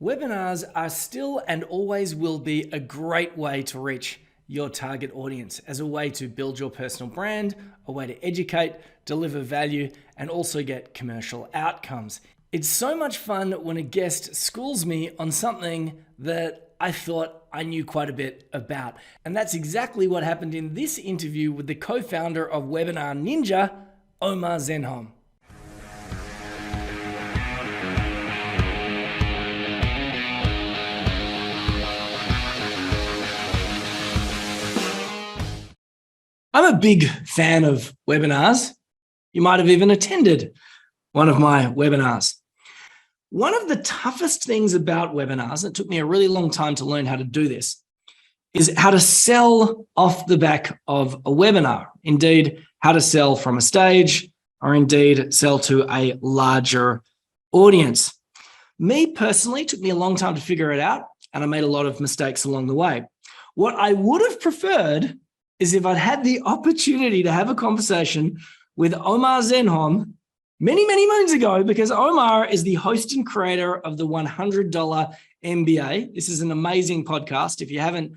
Webinars are still and always will be a great way to reach your target audience as a way to build your personal brand, a way to educate, deliver value, and also get commercial outcomes. It's so much fun when a guest schools me on something that I thought I knew quite a bit about. And that's exactly what happened in this interview with the co-founder of Webinar Ninja, Omar Zenhom. I'm a big fan of webinars. You might have even attended one of my webinars. One of the toughest things about webinars, it took me a really long time to learn how to do this, is how to sell off the back of a webinar. Indeed, how to sell from a stage, or indeed sell to a larger audience. Me personally, it took me a long time to figure it out, and I made a lot of mistakes along the way. What I would have preferred is if I'd had the opportunity to have a conversation with Omar Zenhom many, many moons ago, because Omar is the host and creator of the $100 MBA. This is an amazing podcast. If you haven't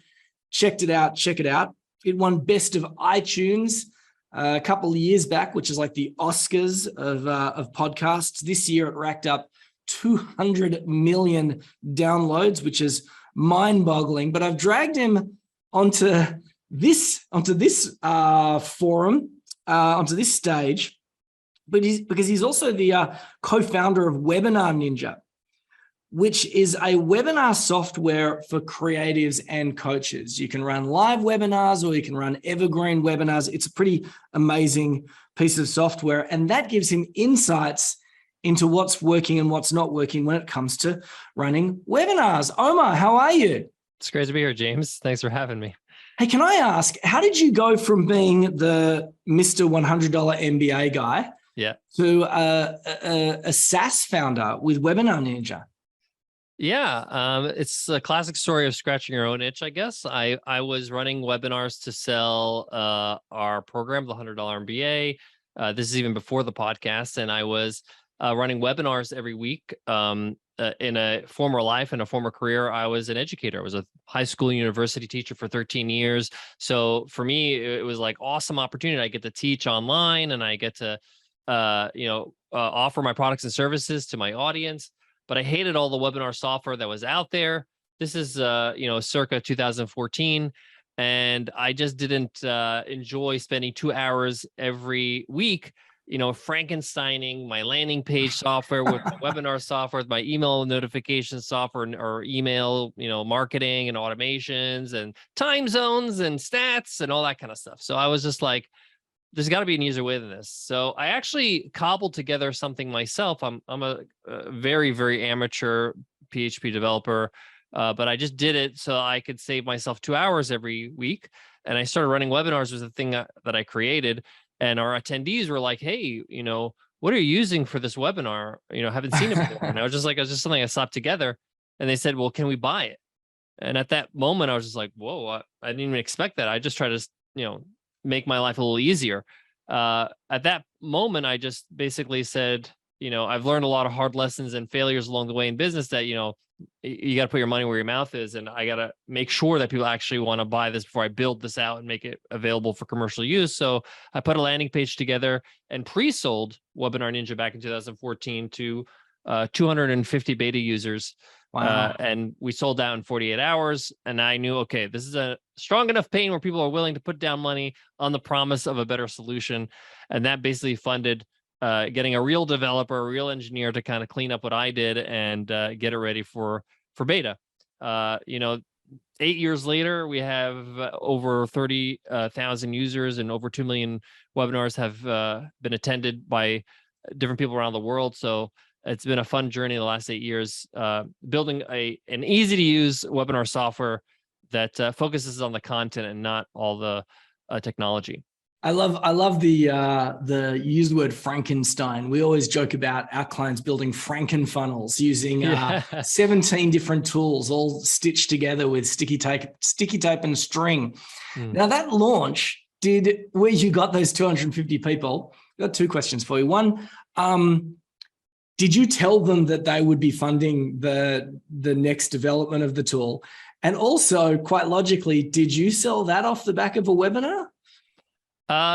checked it out, check it out. It won Best of iTunes a couple of years back, which is like the Oscars of podcasts. This year, it racked up 200 million downloads, which is mind-boggling. But I've dragged him onto this forum, onto this stage, because he's also the co-founder of Webinar Ninja, which is a webinar software for creatives and coaches. You can run live webinars or you can run evergreen webinars. It's a pretty amazing piece of software, and that gives him insights into what's working and what's not working when it comes to running webinars. Omar, how are you? It's great to be here, James. Thanks for having me. Hey, can I ask, how did you go from being the Mr. $100 MBA guy to a SaaS founder with Webinar Ninja? Yeah, it's a classic story of scratching your own itch, I guess. I was running webinars to sell our program, the $100 MBA. This is even before the podcast, and I was running webinars every week. In a former life, in a former career, I was an educator. I was a high school and university teacher for 13 years. So for me, it was like awesome opportunity. I get to teach online, and I get to, offer my products and services to my audience. But I hated all the webinar software that was out there. This is, circa 2014. And I just didn't enjoy spending 2 hours every week Frankensteining my landing page software with my webinar software, with my email notification software, or email, marketing and automations and time zones and stats and all that kind of stuff. So I was just like, there's got to be an easier way than this. So I actually cobbled together something myself. I'm a very, very amateur PHP developer, but I just did it so I could save myself 2 hours every week. And I started running webinars was the thing that I created. And our attendees were like, hey, what are you using for this webinar? Haven't seen it before. And I was just like, it's just something I slapped together. And they said, well, can we buy it? And at that moment, I was just like, whoa, I didn't even expect that. I just try to, make my life a little easier. At that moment, I just basically said, I've learned a lot of hard lessons and failures along the way in business that, you got to put your money where your mouth is. And I got to make sure that people actually want to buy this before I build this out and make it available for commercial use. So I put a landing page together and pre-sold Webinar Ninja back in 2014 to 250 beta users. Wow. And we sold out in 48 hours. And I knew, okay, this is a strong enough pain where people are willing to put down money on the promise of a better solution. And that basically funded getting a real developer, a real engineer to kind of clean up what I did and get it ready for beta. 8 years later, we have over 30,000 users and over 2 million webinars have been attended by different people around the world. So it's been a fun journey the last 8 years, building an easy to use webinar software that focuses on the content and not all the technology. I love the used word Frankenstein. We always joke about our clients building Franken funnels using 17 different tools, all stitched together with sticky tape and string. Now that launch where you got those 250 people. I've got two questions for you. One, Did you tell them that they would be funding the next development of the tool? And also, quite logically, did you sell that off the back of a webinar?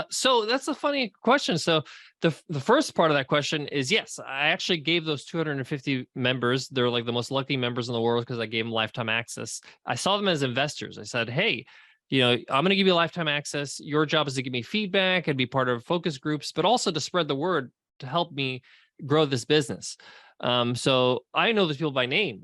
So that's a funny question. So the first part of that question is yes, I actually gave those 250 members, they're like the most lucky members in the world because I gave them lifetime access. I saw them as investors. I said, hey, I'm going to give you lifetime access. Your job is to give me feedback and be part of focus groups, but also to spread the word to help me grow this business. So I know those people by name,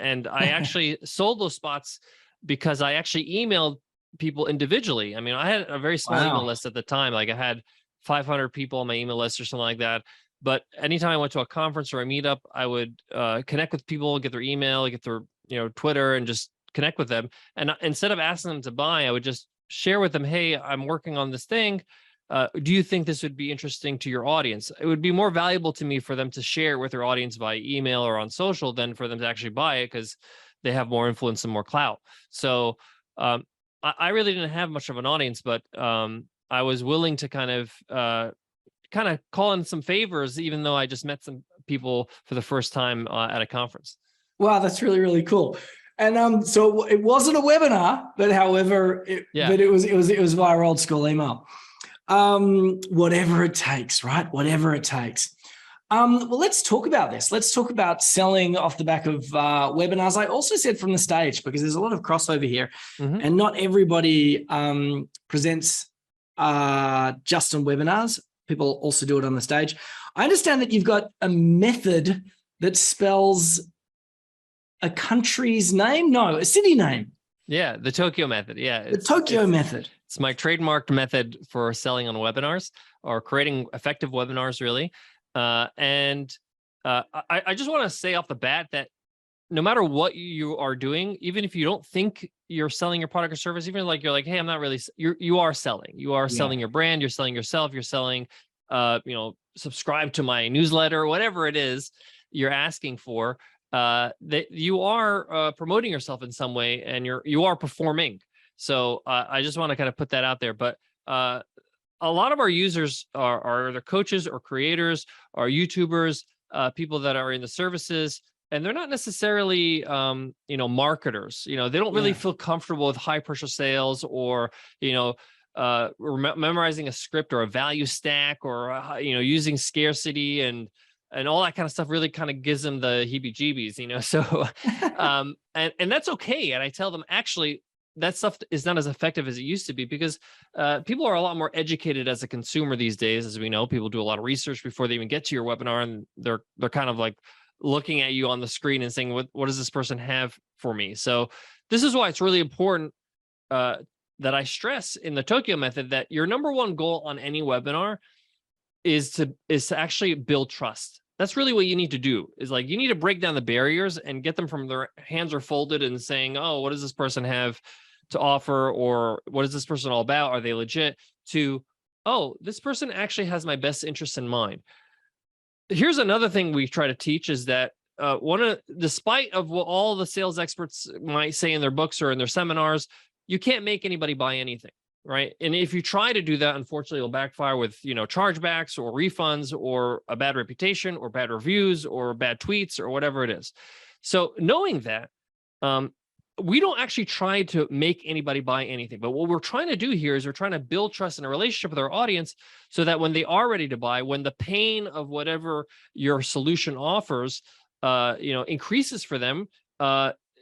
and I actually sold those spots because I actually emailed people individually. I mean, I had a very small email list at the time. Like I had 500 people on my email list or something like that. But anytime I went to a conference or a meetup, I would connect with people, get their email, get their Twitter, and just connect with them. And instead of asking them to buy, I would just share with them, hey, I'm working on this thing. Do you think this would be interesting to your audience? It would be more valuable to me for them to share with their audience via email or on social than for them to actually buy it because they have more influence and more clout. So I really didn't have much of an audience, but I was willing to kind of call in some favors, even though I just met some people for the first time at a conference. Wow, that's really, really cool. And so it wasn't a webinar, but however, it was via old school email. Whatever it takes, right? Whatever it takes. Well, let's talk about this. Let's talk about selling off the back of webinars. I also said from the stage, because there's a lot of crossover here, and not everybody presents just on webinars. People also do it on the stage. I understand that you've got a method that spells a country's name? No, a city name. Yeah, the Tokyo method. Yeah. The Tokyo method. It's my trademarked method for selling on webinars or creating effective webinars, really. I just want to say off the bat that no matter what you are doing, even if you don't think you're selling your product or service, even like you're like, hey, I'm not really, you are selling. You are selling your brand, you're selling yourself, you're selling, subscribe to my newsletter, whatever it is you're asking for, that you are promoting yourself in some way and you are performing. So I just want to kind of put that out there. But a lot of our users are either coaches or creators or YouTubers, people that are in the services, and they're not necessarily, marketers. They don't really feel comfortable with high pressure sales or, memorizing a script or a value stack or, using scarcity and all that kind of stuff really kind of gives them the heebie-jeebies, So, and that's okay. And I tell them, actually, that stuff is not as effective as it used to be because people are a lot more educated as a consumer these days. As we know, people do a lot of research before they even get to your webinar, and they're kind of like looking at you on the screen and saying, what does this person have for me? So this is why it's really important that I stress in the Tokyo method that your number one goal on any webinar is to actually build trust. That's really what you need to do, is like you need to break down the barriers and get them from their hands are folded and saying, oh, what does this person have to offer? Or what is this person all about? Are they legit? To, oh, this person actually has my best interest in mind. Here's another thing we try to teach is that despite of what all the sales experts might say in their books or in their seminars, you can't make anybody buy anything. Right. And if you try to do that, unfortunately, it'll backfire with, chargebacks or refunds or a bad reputation or bad reviews or bad tweets or whatever it is. So knowing that, we don't actually try to make anybody buy anything. But what we're trying to do here is we're trying to build trust and a relationship with our audience so that when they are ready to buy, when the pain of whatever your solution offers, increases for them,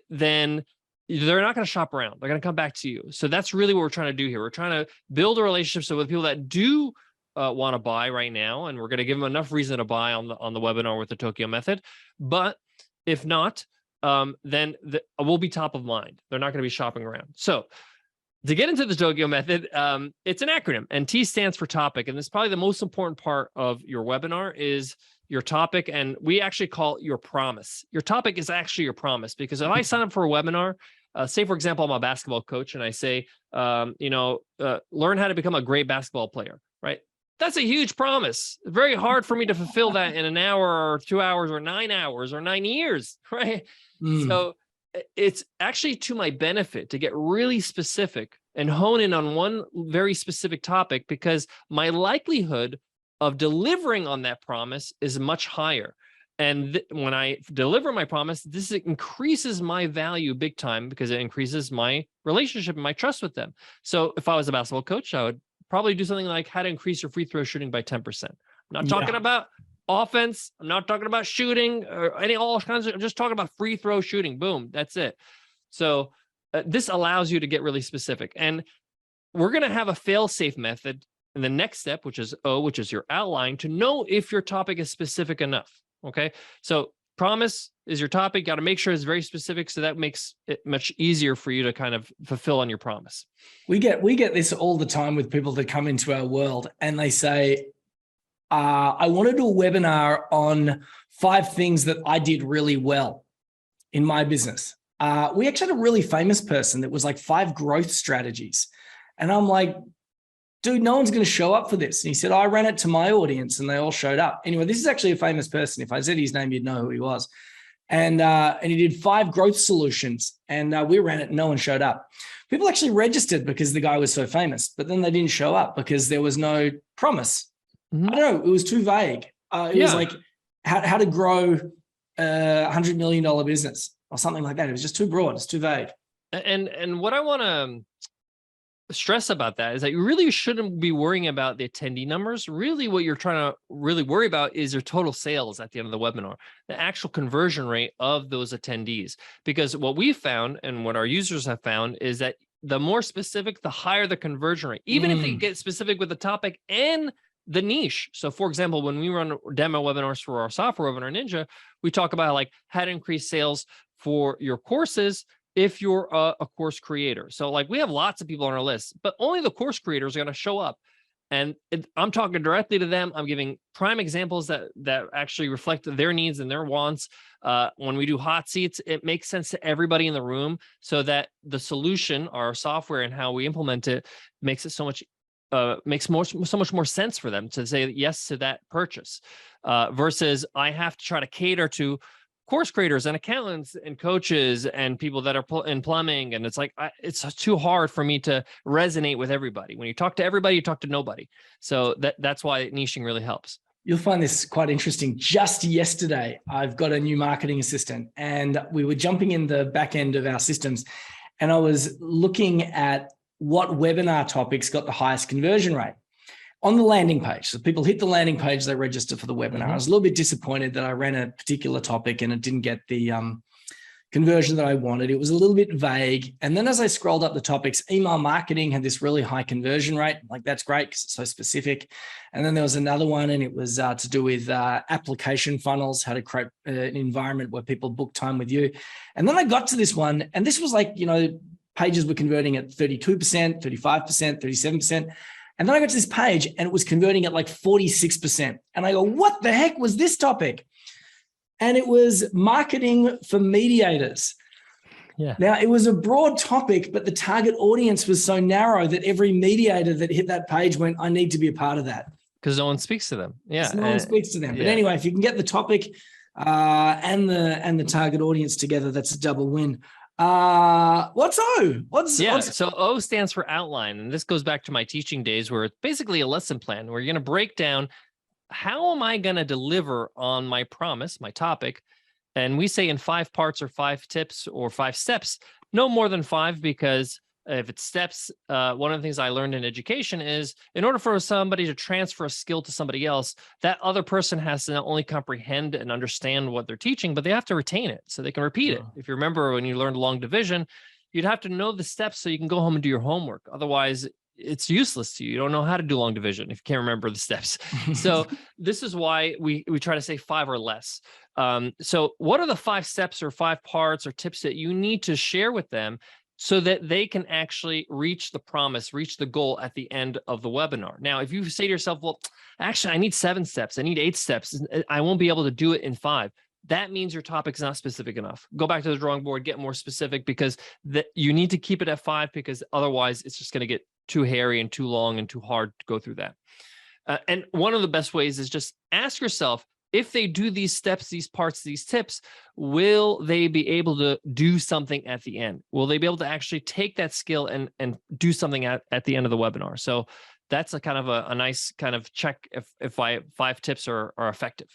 then they're not going to shop around. They're going to come back to you. So that's really what we're trying to do here. We're trying to build a relationship so with people that do want to buy right now, and we're going to give them enough reason to buy on the webinar with the Tokyo method. But if not, then we'll be top of mind. They're not going to be shopping around. So to get into the Tokyo method, it's an acronym, and T stands for topic. And this is probably the most important part of your webinar is your topic, and we actually call it your promise. Your topic is actually your promise, because if I sign up for a webinar, say, for example, I'm a basketball coach and I say, learn how to become a great basketball player, right? That's a huge promise. It's very hard for me to fulfill that in an hour or 2 hours or 9 hours or 9 years, right? So it's actually to my benefit to get really specific and hone in on one very specific topic, because my likelihood of delivering on that promise is much higher. And when I deliver my promise, this increases my value big time because it increases my relationship and my trust with them. So if I was a basketball coach, I would probably do something like how to increase your free throw shooting by 10%. I'm not talking about offense. I'm not talking about shooting or all kinds of, I'm just talking about free throw shooting. Boom. That's it. So this allows you to get really specific. And we're going to have a fail-safe method in the next step, which is O, which is your outline, to know if your topic is specific enough. Okay. So promise is your topic. Got to make sure it's very specific. So that makes it much easier for you to kind of fulfill on your promise. We get this all the time with people that come into our world and they say, I want to do a webinar on 5 things that I did really well in my business. We actually had a really famous person that was like 5 growth strategies. And I'm like, dude, no one's going to show up for this. And he said, I ran it to my audience and they all showed up. Anyway, this is actually a famous person. If I said his name, you'd know who he was. And he did 5 growth solutions and we ran it and no one showed up. People actually registered because the guy was so famous, but then they didn't show up because there was no promise. I don't know. It was too vague. It was like how to grow a $100 million business or something like that. It was just too broad. It's too vague. And what I want to stress about that is that you really shouldn't be worrying about the attendee numbers. Really, what you're trying to really worry about is your total sales at the end of the webinar, the actual conversion rate of those attendees. Because what we found and what our users have found is that the more specific, the higher the conversion rate, even if they get specific with the topic and the niche. So for example, when we run demo webinars for our Software Webinar Ninja, we talk about like how to increase sales for your courses if you're a course creator. So like we have lots of people on our list, but only the course creators are going to show up. And I'm talking directly to them. I'm giving prime examples that actually reflect their needs and their wants. When we do hot seats, it makes sense to everybody in the room so that the solution, our software and how we implement it makes it so much more sense for them to say yes to that purchase versus I have to try to cater to course creators and accountants and coaches and people that are in plumbing. And it's like, it's too hard for me to resonate with everybody. When you talk to everybody, you talk to nobody. So that's why niching really helps. You'll find this quite interesting. Just yesterday, I've got a new marketing assistant and we were jumping in the back end of our systems. And I was looking at what webinar topics got the highest conversion rate on the landing page. So people hit the landing page, they register for the webinar. I was a little bit disappointed that I ran a particular topic and it didn't get the conversion that I wanted. It was a little bit vague. And then as I scrolled up the topics, email marketing had this really high conversion rate. Like, that's great because it's so specific. And then there was another one and it was to do with application funnels, how to create an environment where people book time with you. And then I got to this one and this was like, pages were converting at 32%, 35%, 37%. And then I got to this page and it was converting at like 46%. And I go, what the heck was this topic? And it was marketing for mediators. Yeah. Now, it was a broad topic, but the target audience was so narrow that every mediator that hit that page went, I need to be a part of that. Because no one speaks to them. Yeah. No one speaks to them. But anyway, if you can get the topic and the target audience together, that's a double win. What's O? So O stands for outline. And this goes back to my teaching days where it's basically a lesson plan where you're going to break down how am I going to deliver on my promise, my topic. And we say in 5 parts or 5 tips or 5 steps, no more than 5, because if it's steps, one of the things I learned in education is in order for somebody to transfer a skill to somebody else, that other person has to not only comprehend and understand what they're teaching, but they have to retain it so they can repeat it. If you remember when you learned long division, you'd have to know the steps so you can go home and do your homework. Otherwise, it's useless to you. You don't know how to do long division if you can't remember the steps. So this is why we try to say 5 or less. So what are the 5 steps or 5 parts or tips that you need to share with them so that they can actually reach the promise, reach the goal at the end of the webinar? Now, if you say to yourself, well, actually, I need 7 steps, I need 8 steps, I won't be able to do it in 5. That means your topic's not specific enough. Go back to the drawing board, get more specific, because you need to keep it at 5, because otherwise it's just going to get too hairy and too long and too hard to go through that. And one of the best ways is just ask yourself, if they do these steps, these parts, these tips, will they be able to do something at the end? Will they be able to actually take that skill and do something at the end of the webinar? So that's a kind of a nice kind of check if 5 tips are effective.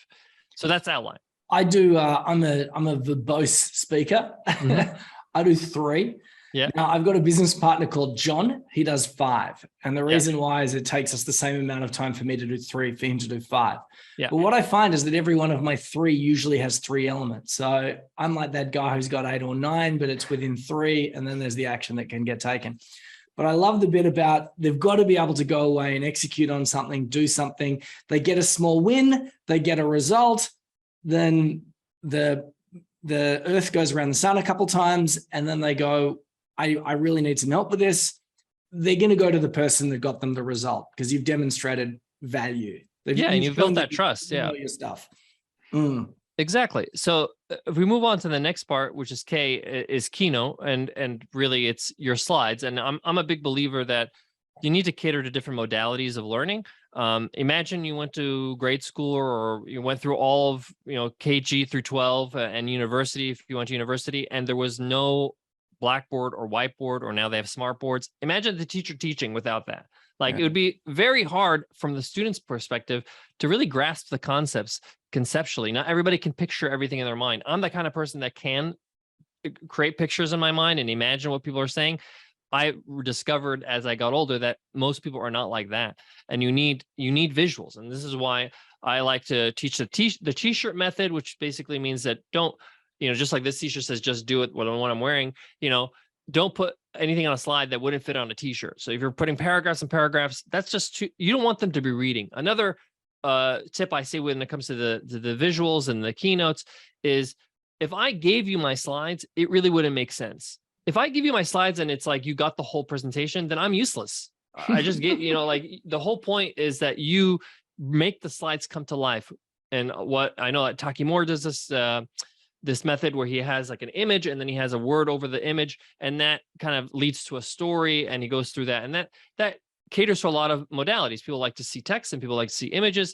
So that's outline. I do. I'm a verbose speaker. I do 3. Yeah. Now I've got a business partner called John. He does 5. And the reason why is it takes us the same amount of time for me to do 3, for him to do 5. Yeah. But what I find is that every one of my 3 usually has 3 elements. So I'm like that guy who's got 8 or 9, but it's within 3. And then there's the action that can get taken. But I love the bit about they've got to be able to go away and execute on something, do something. They get a small win, they get a result, then the earth goes around the sun a couple times, and then they go, I really need some help with this. They're going to go to the person that got them the result because you've demonstrated value. And you've built that trust. You know your stuff. Exactly. So if we move on to the next part, which is K, is keynote, and really it's your slides. And I'm a big believer that you need to cater to different modalities of learning. Imagine you went to grade school, or you went through all of KG through 12 and university, if you went to university, and there was no blackboard or whiteboard, or now they have smart boards. Imagine the teacher teaching without that. It would be very hard from the student's perspective to really grasp the concepts conceptually. Not everybody can picture everything in their mind. I'm the kind of person that can create pictures in my mind and imagine what people are saying. I discovered as I got older that most people are not like that, and you need visuals. And this is why I like to teach the t-shirt method, which basically means that don't, just like this t-shirt says, just do it what I'm wearing, don't put anything on a slide that wouldn't fit on a t-shirt. So if you're putting paragraphs and paragraphs, that's just you don't want them to be reading. Another tip I say when it comes to the visuals and the keynotes is, if I gave you my slides, it really wouldn't make sense. If I give you my slides and it's like you got the whole presentation, then I'm useless. I just get, the whole point is that you make the slides come to life. And what I know that Taki Moore does this method where he has like an image and then he has a word over the image, and that kind of leads to a story, and he goes through that. And that caters to a lot of modalities. People like to see text and people like to see images.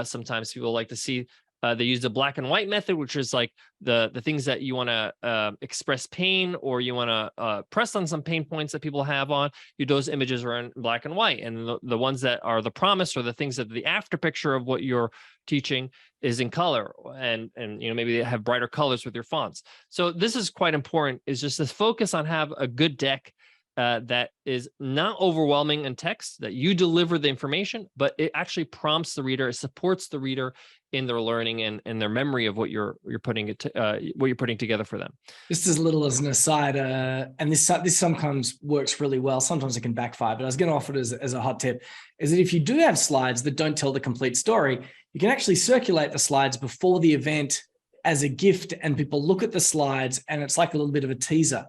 Sometimes people like to see, they use the black and white method, which is like the things that you want to express pain, or you want to press on some pain points that people have on you. Those images are in black and white, and the ones that are the promise, or the things that the after picture of what you're teaching, is in color, and maybe they have brighter colors with your fonts. So this is quite important, is just to focus on have a good deck that is not overwhelming in text, that you deliver the information, but it actually prompts the reader, it supports the reader in their learning and their memory of what you're putting together for them. Just as little as an aside, and this sometimes works really well. Sometimes it can backfire, but I was going to offer it as a hot tip, is that if you do have slides that don't tell the complete story, you can actually circulate the slides before the event as a gift, and people look at the slides, and it's like a little bit of a teaser.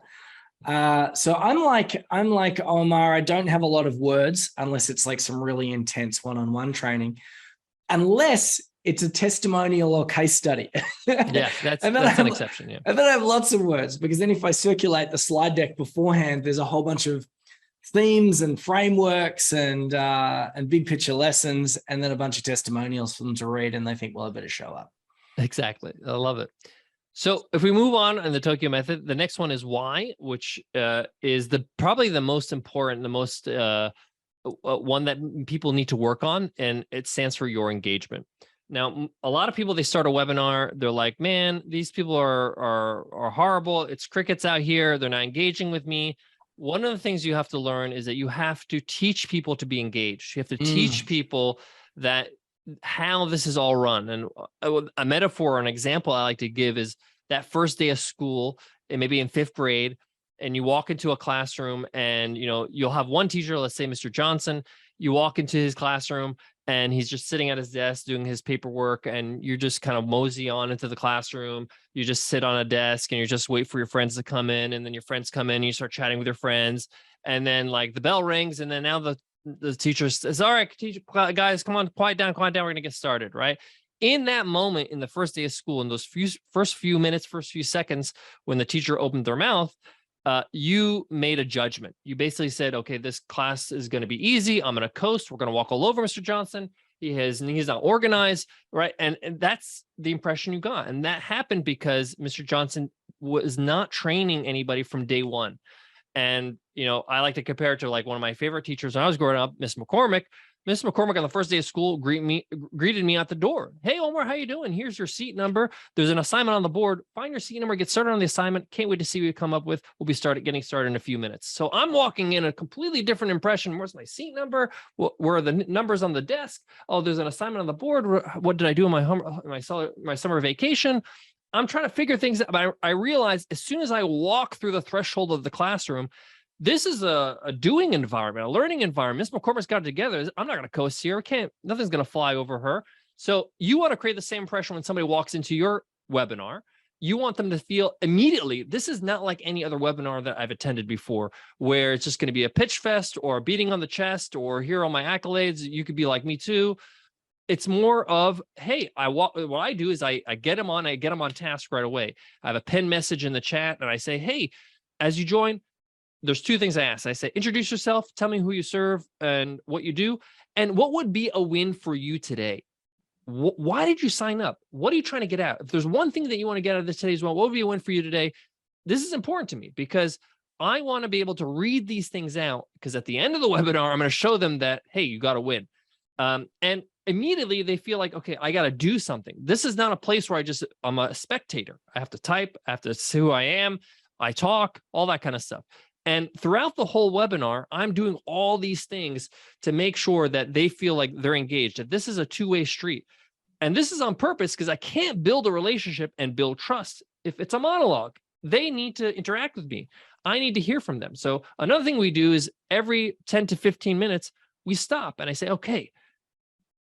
So I'm like Omar. I don't have a lot of words unless it's like some really intense one-on-one training, unless it's a testimonial or case study. Yeah, that's an exception. Yeah. And then I have lots of words, because then if I circulate the slide deck beforehand, there's a whole bunch of themes and frameworks and big picture lessons, and then a bunch of testimonials for them to read, and they think, well, I better show up. Exactly. I love it. So if we move on in the Tokyo method, the next one is why, which is probably the most important, the most one that people need to work on, and it stands for your engagement. Now, a lot of people, they start a webinar, they're like, man, these people are horrible. It's crickets out here. They're not engaging with me. One of the things you have to learn is that you have to teach people to be engaged. You have to teach people that how this is all run. And a metaphor, an example I like to give is that first day of school, and maybe in 5th grade, and you walk into a classroom, and you'll have one teacher, let's say Mr. Johnson. You walk into his classroom, and he's just sitting at his desk doing his paperwork, and you just kind of mosey on into the classroom. You just sit on a desk, and you just wait for your friends to come in, and then your friends come in, and you start chatting with your friends, and then like the bell rings, and then now the teacher says, all right, teacher, guys, come on, quiet down, we're going to get started, right? In that moment, in the first day of school, in those first few minutes, first few seconds, when the teacher opened their mouth, you made a judgment. You basically said, okay, this class is going to be easy. I'm going to coast. We're going to walk all over Mr. Johnson. He's not organized, right? And that's the impression you got. And that happened because Mr. Johnson was not training anybody from day one. And, I like to compare it to like one of my favorite teachers when I was growing up, Miss McCormick. Ms. McCormick on the first day of school greeted me at the door. Hey, Omar, how you doing? Here's your seat number. There's an assignment on the board. Find your seat number, get started on the assignment. Can't wait to see what you come up with. We'll be getting started in a few minutes. So I'm walking in a completely different impression. Where's my seat number? Where are the numbers on the desk? Oh, there's an assignment on the board. What did I do on my summer vacation? I'm trying to figure things out. But I realized as soon as I walk through the threshold of the classroom, this is a doing environment, a learning environment. Ms. McCormick's got it together. I'm not going to coast here. Nothing's going to fly over her. So you want to create the same impression when somebody walks into your webinar. You want them to feel immediately, this is not like any other webinar that I've attended before, where it's just going to be a pitch fest or a beating on the chest or here are my accolades. You could be like me too. It's more of, hey, what I do is I get them on task right away. I have a pinned message in the chat and I say, hey, as you join, there's two things I ask. I say, introduce yourself, tell me who you serve and what you do, and what would be a win for you today? Why did you sign up? What are you trying to get out? If there's one thing that you want to get out of this today's one, what would be a win for you today? This is important to me because I want to be able to read these things out because at the end of the webinar, I'm going to show them that, hey, you got to win. And immediately they feel like, okay, I got to do something. This is not a place where I'm a spectator. I have to type, I have to see who I am, I talk, all that kind of stuff. And throughout the whole webinar, I'm doing all these things to make sure that they feel like they're engaged, that this is a two-way street. And this is on purpose because I can't build a relationship and build trust if it's a monologue. They need to interact with me. I need to hear from them. So another thing we do is every 10 to 15 minutes, we stop and I say, okay,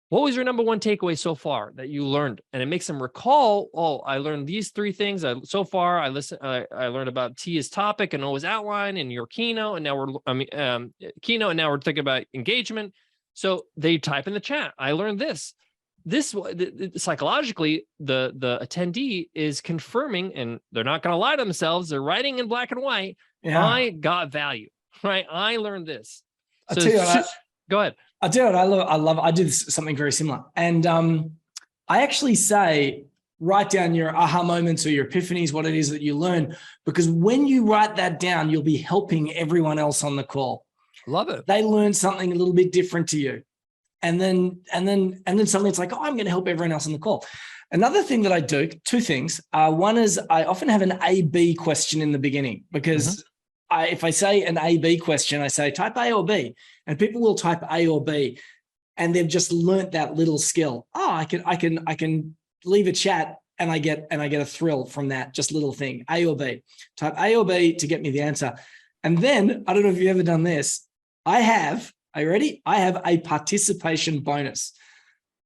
what was your number one takeaway so far that you learned? And it makes them recall, oh, I learned these three things. So far, I learned about Tia's topic and Noah's outline and your keynote. And now we're thinking about engagement. So they type in the chat, I learned this. Psychologically, the attendee is confirming, and they're not going to lie to themselves. They're writing in black and white. Yeah. I got value, right? I learned this. So go ahead. I do it. I do something very similar. And I actually say, write down your aha moments or your epiphanies, what it is that you learn, because when you write that down, you'll be helping everyone else on the call. Love it. They learn something a little bit different to you. And then suddenly it's like, oh, I'm going to help everyone else on the call. Another thing that I do, two things. One is I often have an A-B question in the beginning because if I say an A-B question, I say type A or B, and people will type A or B, and they've just learnt that little skill. Oh, I can leave a chat and I get a thrill from that just little thing, A or B. Type A or B to get me the answer. And then, I don't know if you've ever done this, are you ready? I have a participation bonus.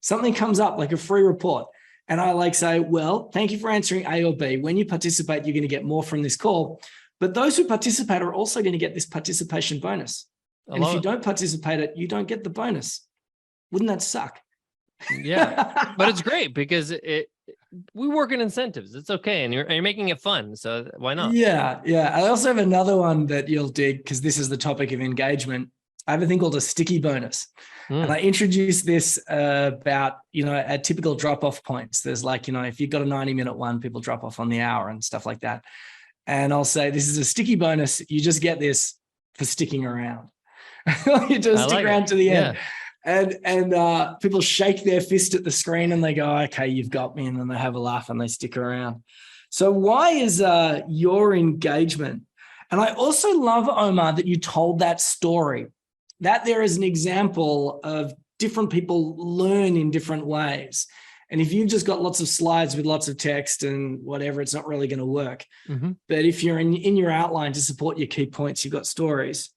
Something comes up like a free report. And I say, well, thank you for answering A or B. When you participate, you're going to get more from this call. But those who participate are also going to get this participation bonus. And if you don't participate, you don't get the bonus. Wouldn't that suck? Yeah, but it's great because we work in incentives. It's okay. And you're making it fun. So why not? Yeah. I also have another one that you'll dig because this is the topic of engagement. I have a thing called a sticky bonus. And I introduced this about, at typical drop-off points. There's if you've got a 90-minute one, people drop off on the hour and stuff like that. And I'll say, this is a sticky bonus. You just get this for sticking around. You just stick around to the end. And people shake their fist at the screen and they go, okay, you've got me. And then they have a laugh and they stick around. So why is your engagement? And I also love, Omar, that you told that story, that there is an example of different people learn in different ways. And if you've just got lots of slides with lots of text and whatever, it's not really going to work. But if you're in your outline to support your key points, you've got stories.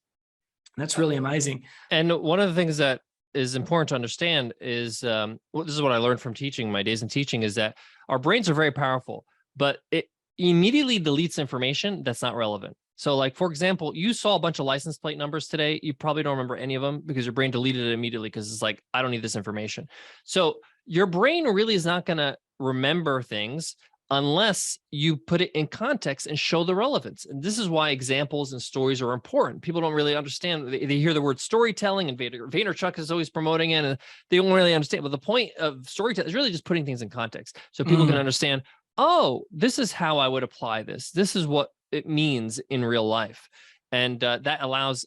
That's really amazing. And one of the things that is important to understand is, this is what I learned from teaching, my days in teaching, is that our brains are very powerful, but it immediately deletes information that's not relevant. So like, for example, you saw a bunch of license plate numbers today. You probably don't remember any of them because your brain deleted it immediately because it's like, I don't need this information. So your brain really is not going to remember things unless you put it in context and show the relevance. And this is why examples and stories are important. People don't really understand. They hear the word storytelling, and Vaynerchuk is always promoting it, and they don't really understand. But the point of storytelling is really just putting things in context so people can understand, oh, this is how I would apply this. This is what it means in real life. And that allows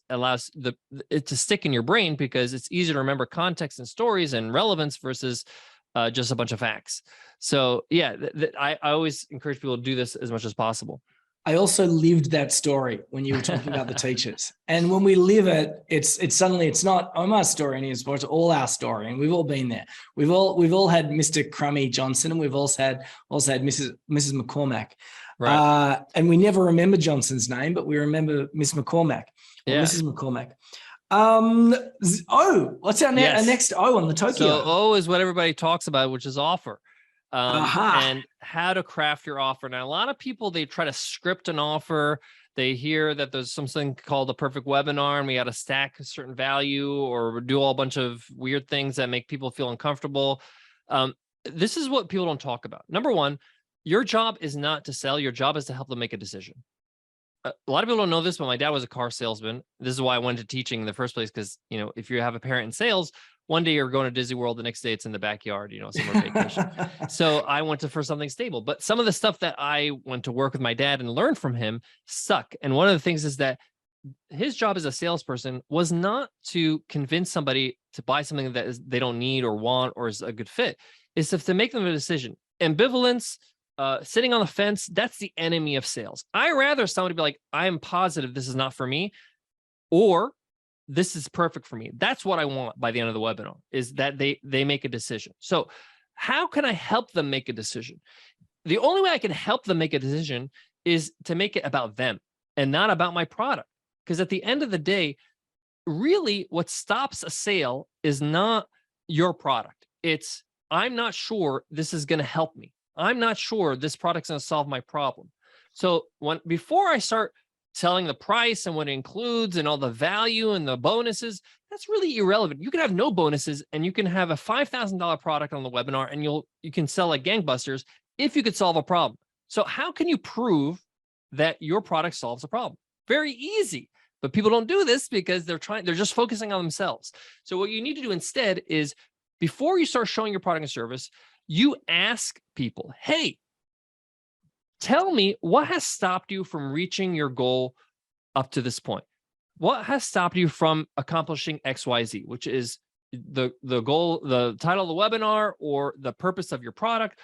it to stick in your brain because it's easy to remember context and stories and relevance versus just a bunch of facts. So yeah, I always encourage people to do this as much as possible. I also lived that story when you were talking about the teachers. And when we live it, it's suddenly, it's not Omar's story anymore, it's all our story. And we've all been there. We've all had Mr. Crummy Johnson, and we've also had Mrs. McCormack. Right. And we never remember Johnson's name, but we remember Miss McCormack or Mrs. McCormack. What's our next O on the Tokyo? So O is what everybody talks about, which is offer. And how to craft your offer. Now, a lot of people, they try to script an offer. They hear that there's something called a perfect webinar and we got to stack a certain value or do all a bunch of weird things that make people feel uncomfortable. This is what people don't talk about. Number one, your job is not to sell. Your job is to help them make a decision. A lot of people don't know this, but my dad was a car salesman. This is why I went to teaching in the first place. Because, if you have a parent in sales, one day you're going to Disney World, the next day it's in the backyard, summer vacation. So I went for something stable. But some of the stuff that I went to work with my dad and learned from him stuck. And one of the things is that his job as a salesperson was not to convince somebody to buy something that they don't need or want or is a good fit. It's to make them a decision. Ambivalence, sitting on the fence, that's the enemy of sales. I rather somebody be like, I am positive this is not for me, or this is perfect for me. That's what I want by the end of the webinar, is that they make a decision. So how can I help them make a decision? The only way I can help them make a decision is to make it about them and not about my product. Because at the end of the day, really what stops a sale is not your product. It's, I'm not sure this is going to help me. I'm not sure this product's going to solve my problem. So before I start telling the price and what it includes and all the value and the bonuses, that's really irrelevant. You can have no bonuses and you can have a $5,000 product on the webinar and you can sell like gangbusters if you could solve a problem. So how can you prove that your product solves a problem? Very easy, but people don't do this because they're just focusing on themselves. So what you need to do instead is, before you start showing your product and service, you ask people, hey, tell me what has stopped you from reaching your goal up to this point. What has stopped you from accomplishing XYZ, which is the goal, the title of the webinar, or the purpose of your product.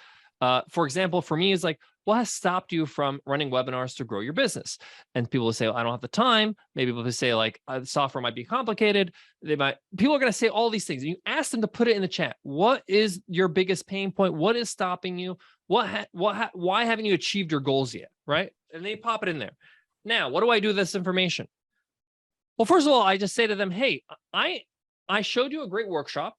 For example, for me, is like, what has stopped you from running webinars to grow your business? And people will say, well, I don't have the time. Maybe people will say like, software might be complicated. People are going to say all these things. And you ask them to put it in the chat. What is your biggest pain point? What is stopping you? Why haven't you achieved your goals yet? Right? And they pop it in there. Now, what do I do with this information? Well, first of all, I just say to them, hey, I showed you a great workshop,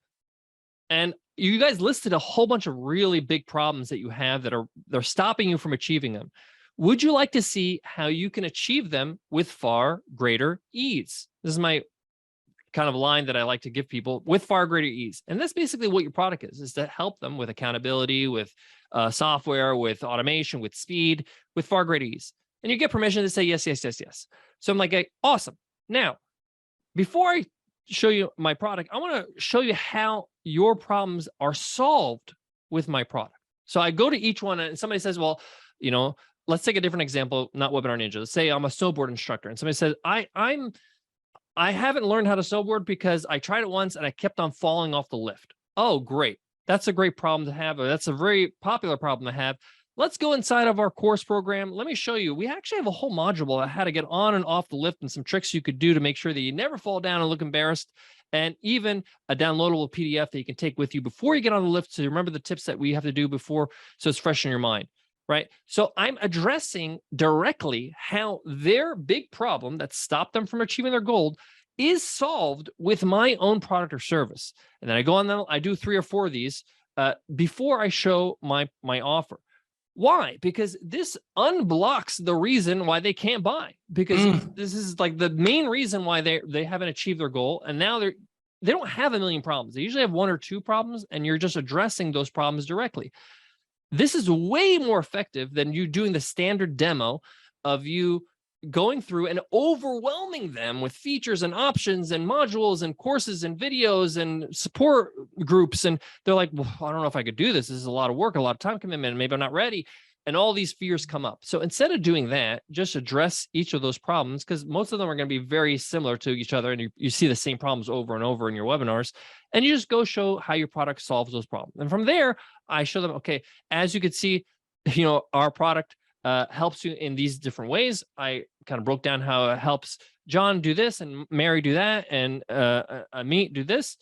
and you guys listed a whole bunch of really big problems that you have that they're stopping you from achieving them. Would you like to see how you can achieve them with far greater ease? This is my kind of line that I like to give people, with far greater ease. And that's basically what your product is to help them with accountability, with software, with automation, with speed, with far greater ease. And you get permission to say yes, yes, yes, yes. So I'm like, awesome. Now, before I show you my product, I want to show you how your problems are solved with my product. So I go to each one, and somebody says, well, let's take a different example, not Webinar Ninja. Let's say I'm a snowboard instructor, and somebody says, I haven't learned how to snowboard because I tried it once and I kept on falling off the lift. Oh, great. That's a great problem to have. Or that's a very popular problem to have. Let's go inside of our course program. Let me show you. We actually have a whole module on how to get on and off the lift and some tricks you could do to make sure that you never fall down and look embarrassed, and even a downloadable PDF that you can take with you before you get on the lift to remember the tips that we have to do before, so it's fresh in your mind, right? So I'm addressing directly how their big problem that stopped them from achieving their goal is solved with my own product or service. And then I go on, I do 3 or 4 of these before I show my offer. Why? Because this unblocks the reason why they can't buy, because this is like the main reason why they haven't achieved their goal. And now they don't have a million problems. They usually have 1 or 2 problems, and you're just addressing those problems directly. This is way more effective than you doing the standard demo of you going through and overwhelming them with features and options and modules and courses and videos and support groups. And they're like, well, I don't know if I could do this. This is a lot of work, a lot of time commitment. Maybe I'm not ready. and all these fears come up. So instead of doing that, just address each of those problems, because most of them are going to be very similar to each other. And you see the same problems over and over in your webinars, and you just go show how your product solves those problems. And from there, I show them, okay, as you can see, our product helps you in these different ways. I kind of broke down how it helps John do this and Mary do that, and Amit do this.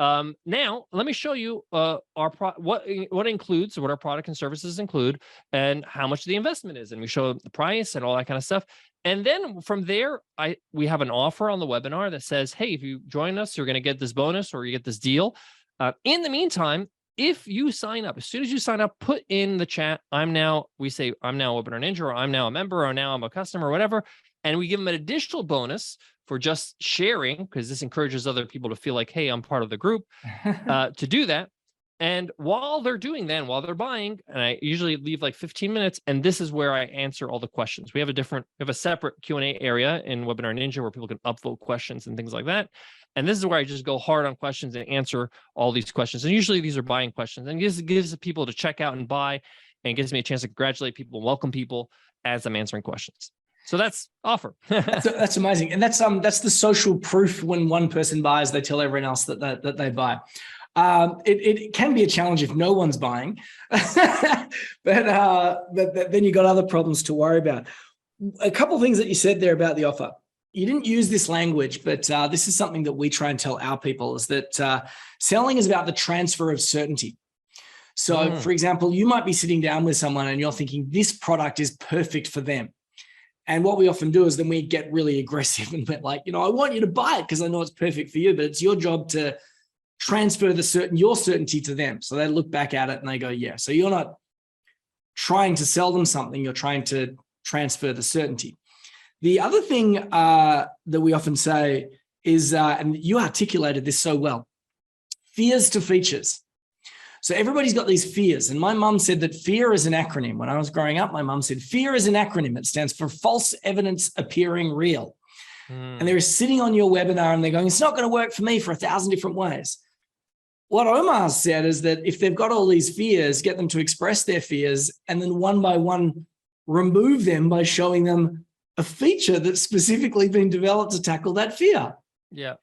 Now let me show you what includes, what our product and services include, and how much the investment is. And we show the price and all that kind of stuff. And then from there, we have an offer on the webinar that says, hey, if you join us, you're going to get this bonus or you get this deal. In the meantime, if you sign up, as soon as you sign up, put in the chat, I'm now a Webinar Ninja, or I'm now a member, or now I'm a customer, or whatever. And we give them an additional bonus for just sharing, because this encourages other people to feel like, hey, I'm part of the group, to do that. And while they're doing that, while they're buying, and I usually leave like 15 minutes, and this is where I answer all the questions. We have a separate Q&A area in Webinar Ninja where people can upvote questions and things like that. And this is where I just go hard on questions and answer all these questions. And usually these are buying questions, and it gives people to check out and buy, and gives me a chance to congratulate people and welcome people as I'm answering questions. So that's offer. That's amazing. And that's the social proof. When one person buys, they tell everyone else that they buy. It can be a challenge if no one's buying, but then you've got other problems to worry about. A couple of things that you said there about the offer. You didn't use this language, but this is something that we try and tell our people, is that selling is about the transfer of certainty. So for example, you might be sitting down with someone and you're thinking this product is perfect for them. And what we often do is then we get really aggressive and we're like, I want you to buy it because I know it's perfect for you, but it's your job to transfer your certainty to them. So they look back at it and they go, yeah. So you're not trying to sell them something, you're trying to transfer the certainty. The other thing that we often say is, and you articulated this so well, fears to features. So everybody's got these fears. And my mum said that fear is an acronym. When I was growing up, my mum said fear is an acronym. It stands for false evidence appearing real. And they're sitting on your webinar and they're going, it's not going to work for me for 1,000 different ways. What Omar said is that if they've got all these fears, get them to express their fears, and then one by one remove them by showing them a feature that's specifically been developed to tackle that fear. Yeah.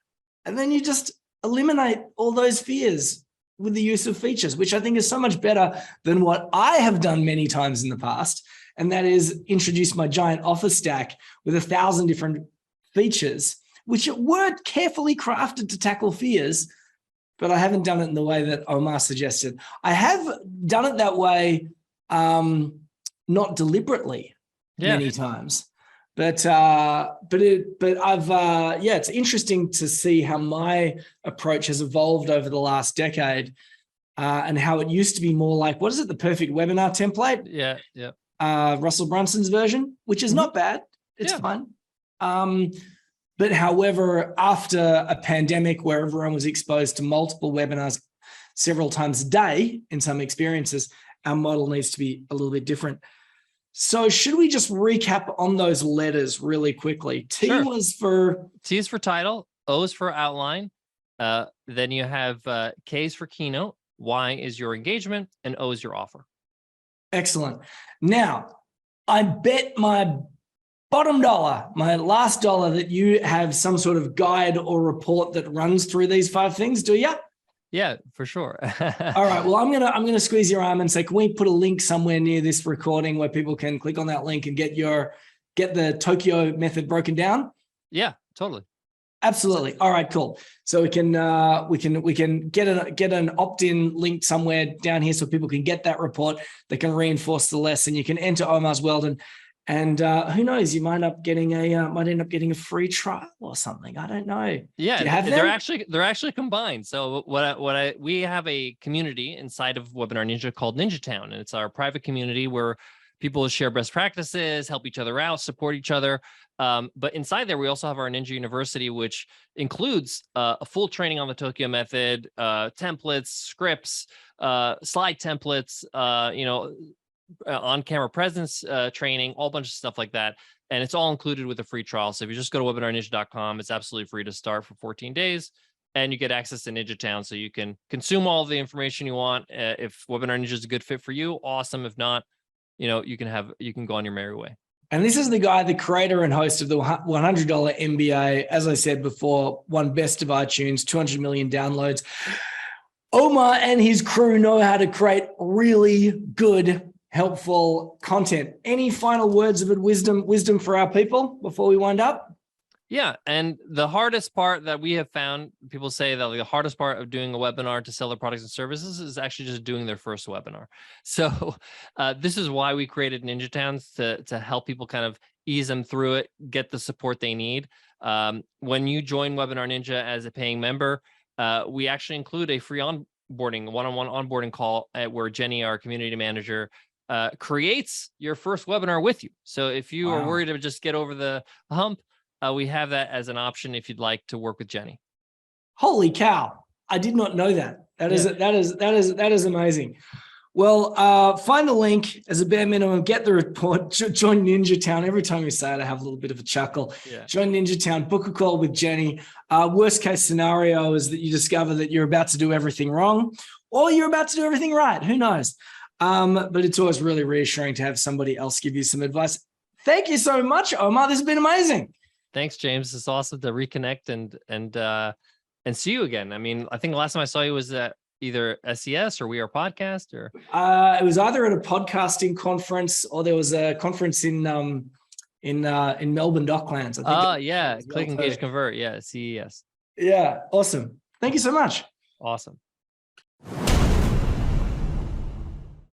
And then you just eliminate all those fears with the use of features, which I think is so much better than what I have done many times in the past. And that is introduce my giant offer stack with 1,000 different features, which were carefully crafted to tackle fears, but I haven't done it in the way that Omar suggested. I have done it that way, not deliberately many times. But it's interesting to see how my approach has evolved over the last decade, and how it used to be more like, what is it? The perfect webinar template. Yeah. Yeah. Russell Brunson's version, which is not bad. It's fine. But however, after a pandemic where everyone was exposed to multiple webinars several times a day in some experiences, our model needs to be a little bit different. So should we just recap on those letters really quickly? T is for title, O is for outline. Then you have K is for keynote, Y is your engagement, and O is your offer. Excellent. Now, I bet my bottom dollar, my last dollar, that you have some sort of guide or report that runs through these 5 things, do you? Yeah, for sure. All right. Well, I'm gonna squeeze your arm and say, can we put a link somewhere near this recording where people can click on that link and get the Tokyo method broken down? Yeah, totally. Absolutely. All right, cool. So we can get an opt-in link somewhere down here so people can get that report. They can reinforce the lesson. You can enter Omar's world, and who knows, you might end up getting a free trial or something. I don't know. Yeah, they're actually combined. So we have a community inside of Webinar Ninja called Ninja Town, and it's our private community where people share best practices, help each other out, support each other. But inside there, we also have our Ninja University, which includes a full training on the Tokyo method, templates, scripts, slide templates, on-camera presence training, all bunch of stuff like that. And it's all included with a free trial. So if you just go to webinarninja.com, it's absolutely free to start for 14 days. And you get access to Ninja Town, so you can consume all the information you want. If Webinar Ninja is a good fit for you, awesome. If not, you can go on your merry way. And this is the guy, the creator and host of the $100 MBA. As I said before, won Best of iTunes, 200 million downloads. Omar and his crew know how to create really good, helpful content. Any final words of wisdom for our people before we wind up? Yeah. And the hardest part that we have found, people say that the hardest part of doing a webinar to sell their products and services is actually just doing their first webinar. So this is why we created Ninja Towns, to help people kind of ease them through it, get the support they need. When you join Webinar Ninja as a paying member, we actually include a free onboarding, one-on-one onboarding call where Jenny, our community manager, creates your first webinar with you. So if you are worried to just get over the hump, we have that as an option if you'd like to work with Jenny. Holy cow! I did not know that. That is amazing. Well, find the link as a bare minimum. Get the report. Join Ninja Town. Every time you say it, I have a little bit of a chuckle. Yeah. Join Ninja Town. Book a call with Jenny. Worst case scenario is that you discover that you're about to do everything wrong, or you're about to do everything right. Who knows? But it's always really reassuring to have somebody else give you some advice. Thank you so much, Omar. This has been amazing. Thanks, James. It's awesome to reconnect and see you again. I mean, I think the last time I saw you was at either SES or We Are Podcast, or it was either at a podcasting conference or there was a conference in Melbourne Docklands. I think yeah, Click, Engage, Convert. Yeah, CES. Yeah, awesome. Thank you so much. Awesome.